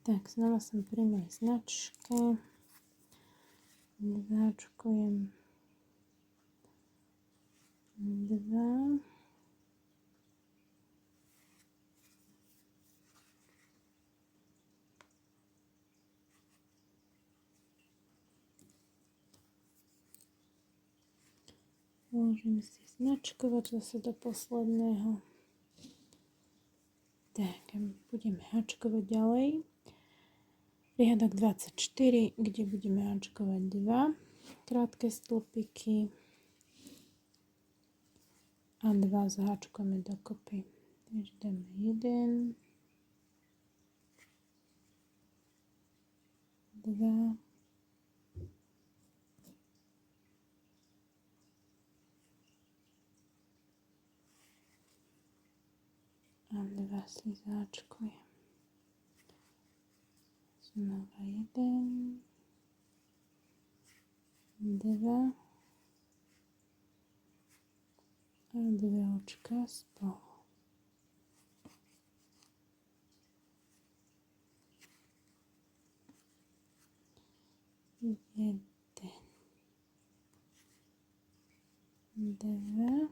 Tak, znova som pri mojej značke. Záčkujem 2. Môžem si značkovať zase do posledného. Tak, budeme hačkovať ďalej. Riadok 24, kde budeme hačkovať 2 krátke stĺpiky a 2 zahačkujeme dokopy. Takže dáme 1, 2 a 2 si zahačkujem. Znova 1, 2 a 2 očka spolu. Jeden, 2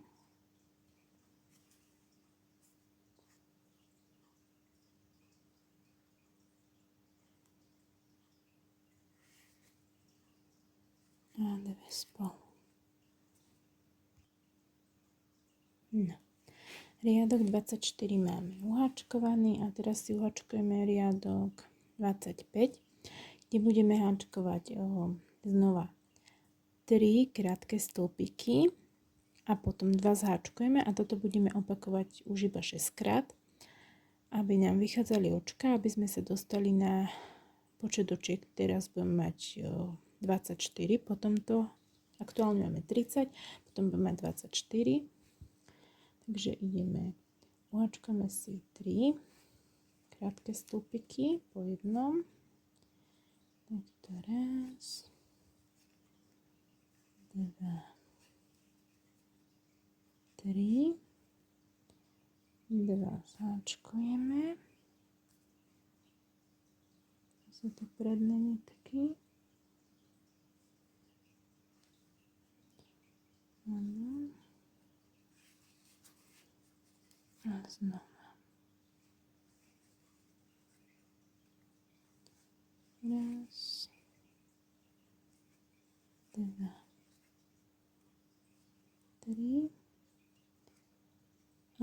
a 2 spolu. No. Riadok 24 máme uhačkovaný a teraz si uhačkujeme riadok 25, kde budeme hačkovať znova 3 krátke stĺpiky a potom 2 zháčkujeme a toto budeme opakovať už iba 6 krát, aby nám vychádzali očka, aby sme sa dostali na počet očiek. Teraz budeme mať 24, potom to aktuálne máme 30, potom budeme mať 24. Takže ideme, uhačkujeme si 3 krátke stĺpiky po jednom. Tak to raz, 2, 3, 2 zahačkujeme. Sú to predné nitky. Áno. A znova. Raz, 2, 3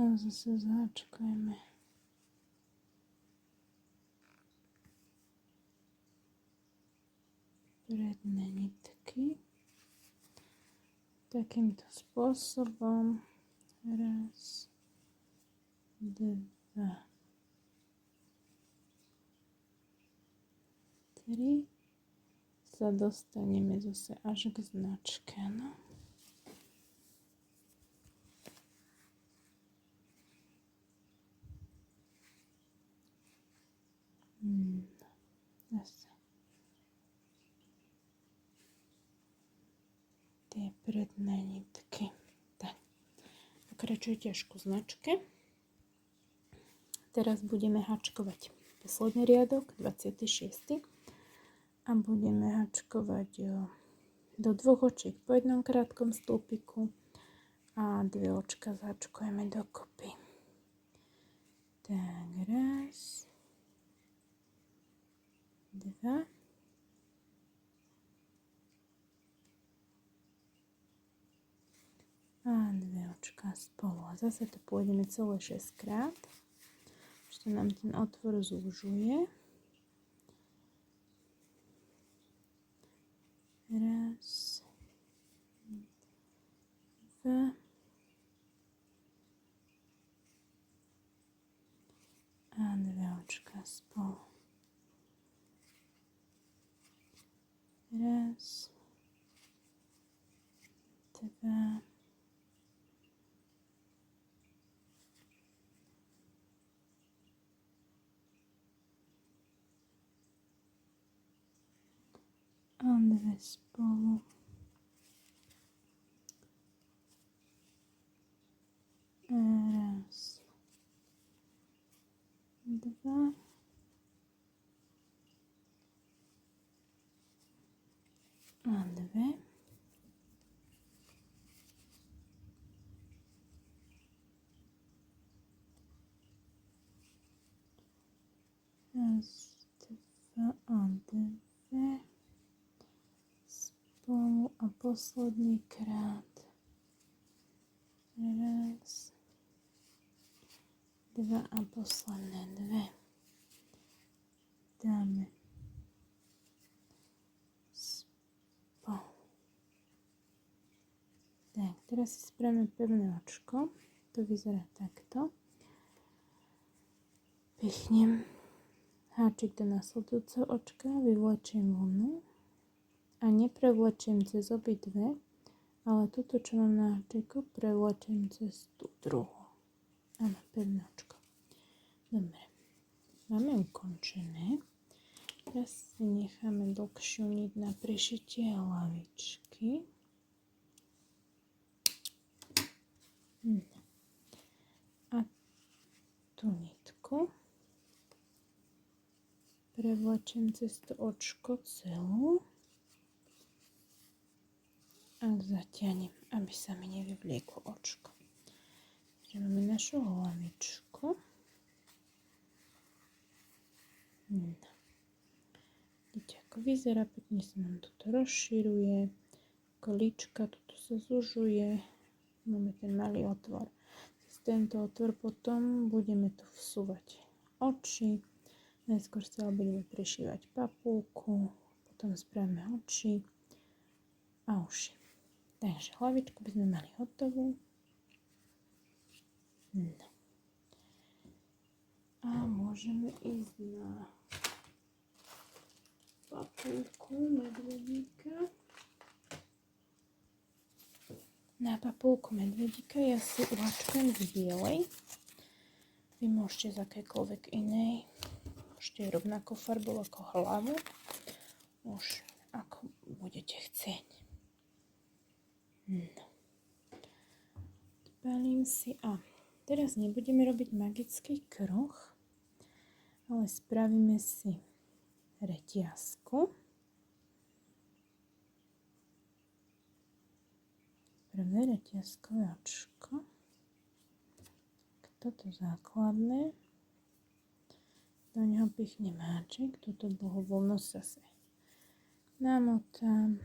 a zase zahačkujeme. Predné nitky. Takýmto spôsobom. Raz, 2, 3 sa dostaneme zase až k značke. No. Zase tie predné nitky. Tak, pokračujte až ku značke. Teraz budeme hačkovať posledný riadok, 26. A budeme hačkovať do 2 očiek po jednom krátkom stĺpiku a 2 očka zahačkujeme dokopy. Tak, raz, 2 a 2 očka spolu. A zase to pôjdeme celé 6 krát. Ešte nám ten otvor zúžuje. Raz, 2 a 2 očka spolu. Raz, 2 a 2 spolu. Raz, 2 a 2. Raz, 2 a 2 spolu a posledný krát. Raz, 2 a posledné 2. Dáme spolu. Tak, teraz si spravíme pevné očko. To vyzerá takto. Pichnem háčik do nasledujúceho očka, vyvlečiem vlnu a neprevlečiem cez obidve, ale toto, čo mám na háčiku, prevlečiem cez tú druhú. Áno, pevné očko. Dobre, máme ukončené. Teraz si necháme dlhšiu niť na prišitie hlavičky. A tú nitku prevlečiem cez to očko celú a zatiahnem, aby sa mi nevyvlieklo očko. Takže máme našu hlavičku. Vidíte, ako vyzerá, pekne sa nám toto rozširuje, kolíčka, toto sa zužuje, máme ten malý otvor. Z tento otvor potom budeme tu vsúvať oči, najskôr si ale budeme prišívať papulku, potom spravíme oči a uši. Takže hlavičku by sme mali hotovú. No. A môžeme ísť na papulku medvedíka. Na papulku medvedíka ja si uhačkujem z bielej. Vy môžete z akékoľvek inej. Môžete rovnako farbu ako hlavu. Už ako budete chcieť. No. Odpálím si a teraz nebudeme robiť magický kruh, ale spravíme si reťazku. Prvé reťazkové očko. Toto základné. Do neho pichnem háčik. Túto dlhú vlnu zase namotám.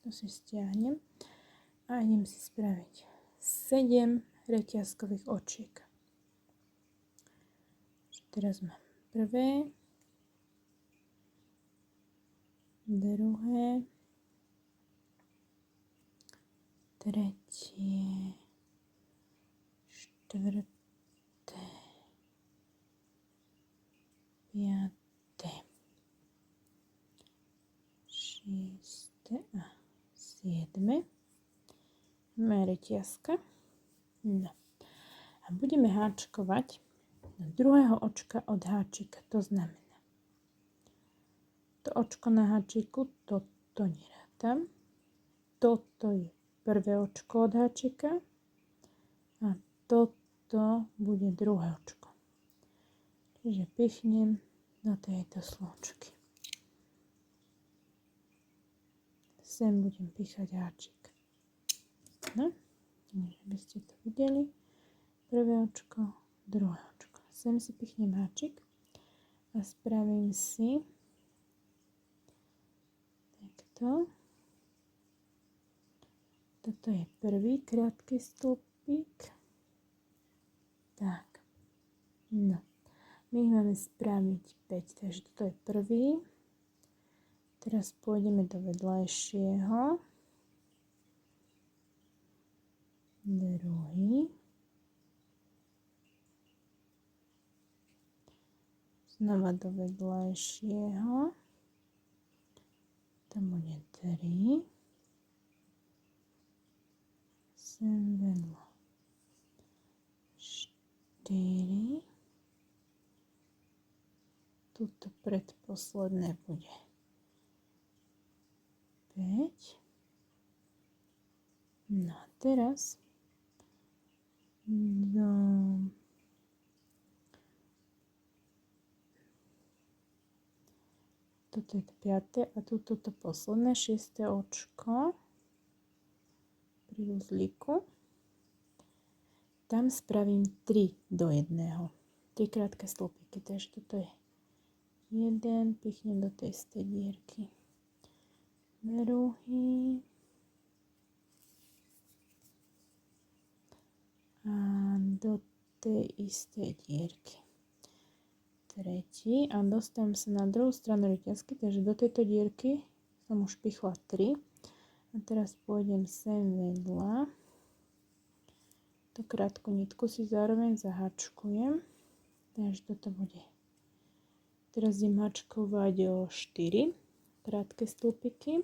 To si stiahnem. A idem si spraviť 7 reťazkových očiek. Teraz mám prvé, druhé, tretie, štvrté, piaté, šiesté a siedme. Máme reťazka. No. A budeme háčkovať do druhého očka od háčika. To znamená, to očko na háčiku, toto nerátam. Toto je prvé očko od háčika a toto bude druhé očko. Čiže pichnem do tejto slôčky. Sem budem píchať háčik. No, aby ste to videli. Prvé očko, druhé očko. Sem si pichnem háčik a spravím si takto. Toto je prvý krátky stĺpik. Tak. No. My ich máme spraviť 5, takže toto je prvý. Teraz pôjdeme do vedľajšieho. Druhý. Znova do vedľajšieho. Tam bude 3. Sem vedľa 4. Tuto predposledné bude 5. No a teraz toto je to 5. a tu toto posledné 6. očko pri uzlíku. Tam spravím 3 do 1. 3 krátke stĺpiky, takže toto je 1, pichnem do tej istej dierky. Druhý. A do tej istej dierky. Tretí a dostanem sa na druhú stranu reťazky, takže do tejto dierky som už pichla 3. A teraz pôjdem sem vedľa. Tú krátku nitku si zároveň zahačkujem. Takže toto bude. Teraz idem hačkovať o 4 krátke stĺpiky.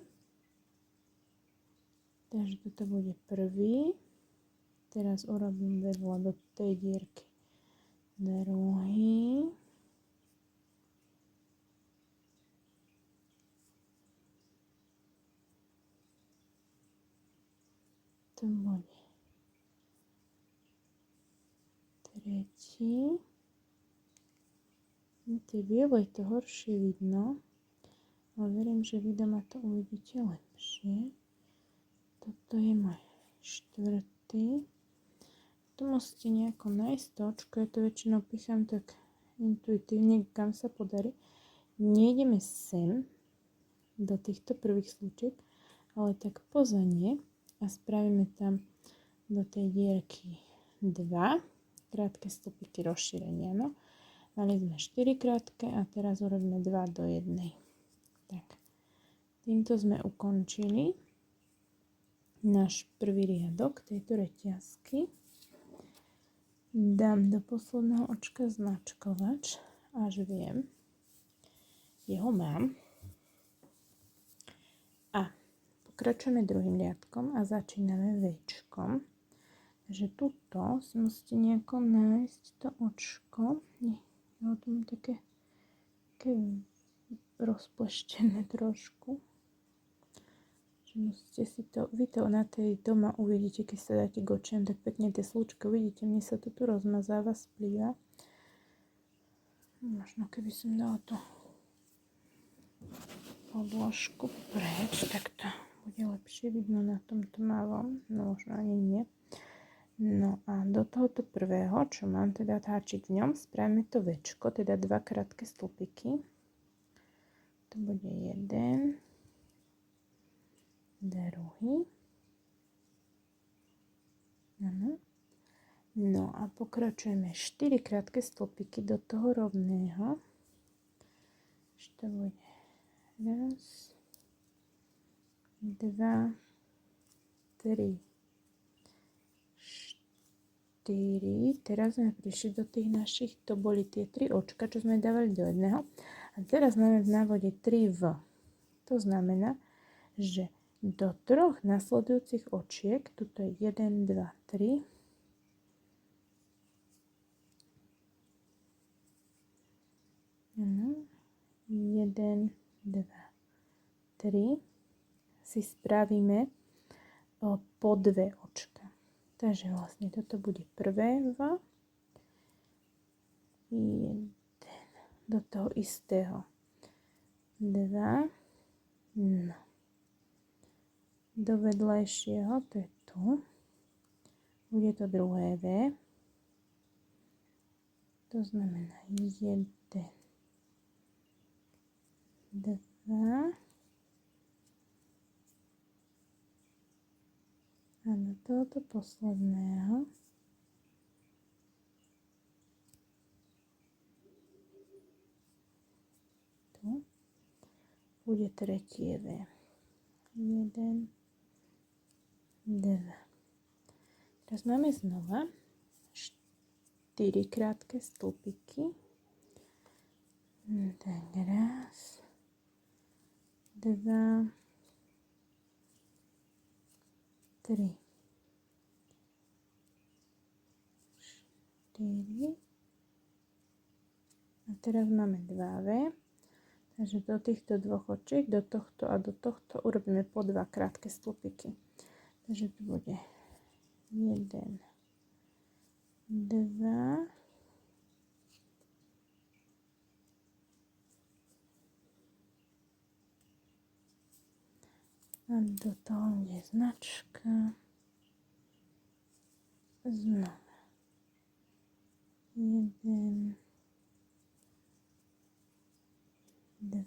Takže toto bude prvý. Teraz urobím vedľa do tej dierky druhý. To bude tretí. Tie biele je to horšie vidno, ale verím, že vy doma to uvidíte lepšie. Toto je môj 4. Tu musíte nejako nájsť to očko, ja to väčšinou pícham tak intuitívne, kam sa podarí. Nejdeme sem do týchto prvých slučiek, ale tak poza ne a spravíme tam do tej dierky 2 krátke stĺpiky rozšírenia. No. Mali sme 4 krátke a teraz urobíme 2 do 1. Tak, týmto sme ukončili náš prvý riadok tejto reťazky. Dám do posledného očka značkovač, až viem. Jeho mám. A pokračujeme druhým riadkom a začíname Včkom. Takže tuto si musíte nejako nájsť to očko. Ja tu mám také rozpleštené trošku. Musíte si to, vy to na tej doma uvidíte, keď sa dáte k očiam, tak pekne tie slúčky uvidíte, mne sa to tu rozmazáva, splýva. Možno keby som dala tú podložku preč, tak to bude lepšie vidno na tomto malom, no možno ani nie. No a do tohoto prvého, čo mám teda háčik v ňom, spravíme to Včko, teda 2 krátke stĺpiky. To bude 1. Druhý. Ano. No a pokračujeme 4 krátke stĺpiky do toho rovného. Ešte bude 1, 2, 3, 4. Teraz sme prišli do tých našich, to boli tie 3 očka, čo sme dávali do jedného. A teraz máme v návode 3V. To znamená, že do 3 nasledujúcich očiek, tuto je 1, 2, 3, ano, 1, 2, 3 si spravíme po 2 očka. Takže vlastne toto bude prvé V, 1, do toho istého 2, no. Do vedľajšieho, to je tu, bude to druhé V, to znamená 1, 2 a do tohoto posledného tu bude tretie V, 1, 2. Teraz máme znova 4 krátke stĺpiky. Tak raz, 2, 3, 4. A teraz máme 2V. Takže do týchto dvoch očiek, do tohto a do tohto urobíme po 2 krátke stĺpiky. Takže to bude 1, 2, A do toho je značka. Znova. 1, 2.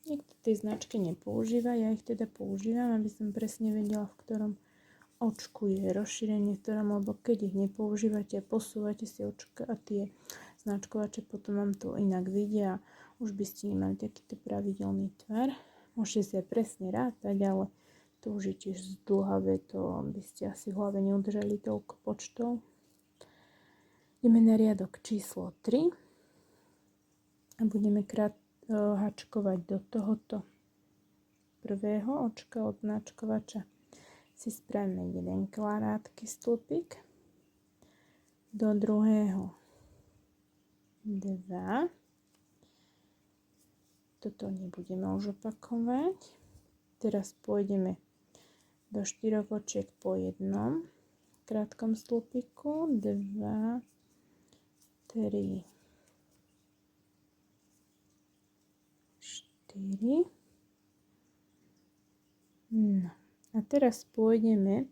Niekto tie značky nepoužíva, ja ich teda používam, aby som presne vedela, v ktorom očku je rozšírenie, v ktorom, lebo keď ich nepoužívate a posúvate si očka a tie značkovače, potom vám to inak vidia a už by ste nemali takýto pravidelný tvar. Môžete si aj presne rátať, ale to už je tiež zdĺhavé, to by ste asi v hlave neudržali toľko počtov. Ideme na riadok číslo 3 a budeme hačkovať do tohoto prvého očka od značkovača. Si spravíme jeden krátky stĺpik, do druhého 2. Toto nebudeme už opakovať. Teraz pôjdeme do 4 očiek po jednom krátkom stĺpiku, 2, 3, 4. No a teraz pôjdeme,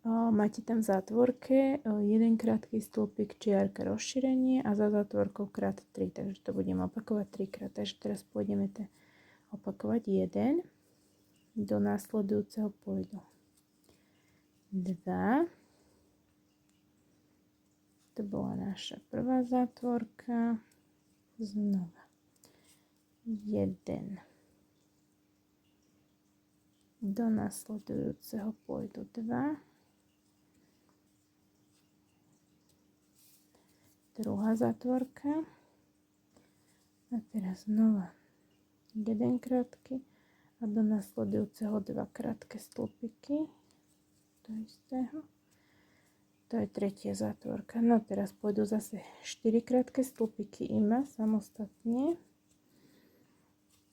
máte tam v zátvorke jeden krátky stĺpik, čiarka rozšírenie a za zátvorkou krát 3, takže to budeme opakovať 3 krát. Takže teraz pôjdeme opakovať 1 do následujúceho pôjdu 2. To bola naša prvá zátvorka. Znova 1 do nasledujúceho pôjdu 2. Druhá zátvorka. A teraz znova jeden krátky a do nasledujúceho 2 krátke stĺpiky. To istého. To je tretia zátvorka. No teraz pôjdu zase 4 krátke stĺpiky iba samostatne.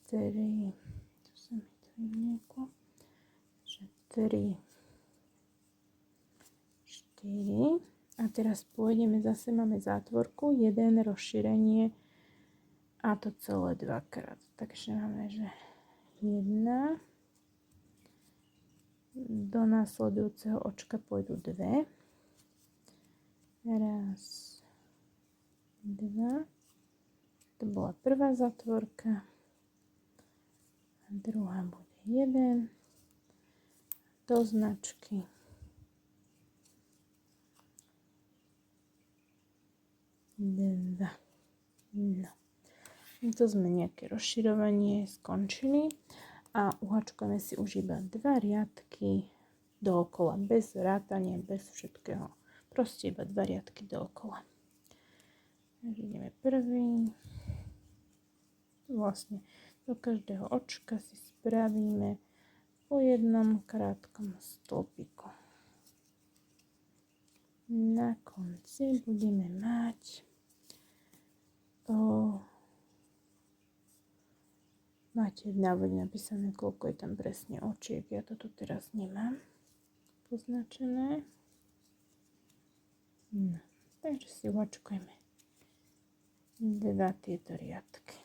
3, tu sa mi to vyvnieklo, 3, 4 a teraz pôjdeme, zase máme zátvorku, 1 rozšírenie a to celé 2-krát. Takže máme, že 1 do následujúceho očka pôjdu 2. Raz, 2. To bola prvá zátvorka. A druhá bude 1 do značky. 2. No. To sme nejaké rozširovanie skončili a uhačkujeme si už iba 2 riadky dookola, bez rátania, bez všetkého. Proste iba 2 riadky dookola. Takže ideme prvý. Vlastne do každého očka si spravíme po jednom krátkom stĺpiku. Na konci budeme mať máte napísané, koľko je tam presne očiek. Ja to tu teraz nemám poznačené. No, takže si uhačkujeme 2 tieto riadky.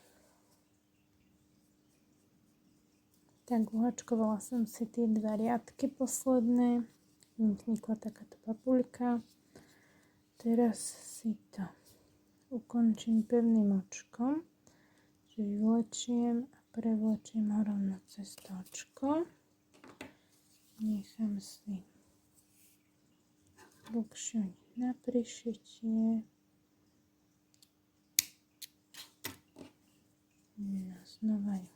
Tak uhačkovala som si tie 2 riadky posledné. Vznikla takáto papuľka. Teraz si to ukončím pevným očkom. Že vyvlečiem a prevlečiem ho rovno cez to očko. Nechám si dlhšiu na prišitie. No, znova ju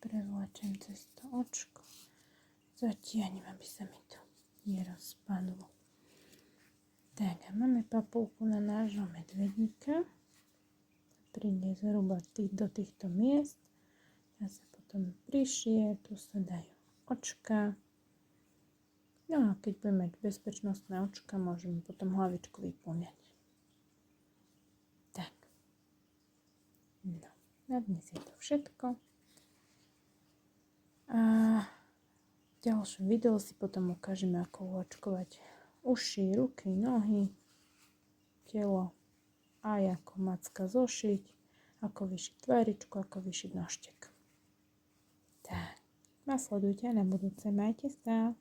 prevlečem cez to očko. Zatiahnem, aby sa mi to nerozpadlo. Tak a máme papulku na nášho medvedíka. Príde zhruba do týchto miest. Ja sa potom prišije, tu sa dajú očka. No a keď budeme mať bezpečnostné očka, môžeme potom hlavičku vyplňať. Tak. No, na dnes je to všetko. A v ďalšom videu si potom ukážeme, ako uhačkovať uši, ruky, nohy, telo aj ako macka zošiť, ako vyšiť tvaričku, ako vyšiť nožtek. Tak, nasledujte na budúce, majte sa.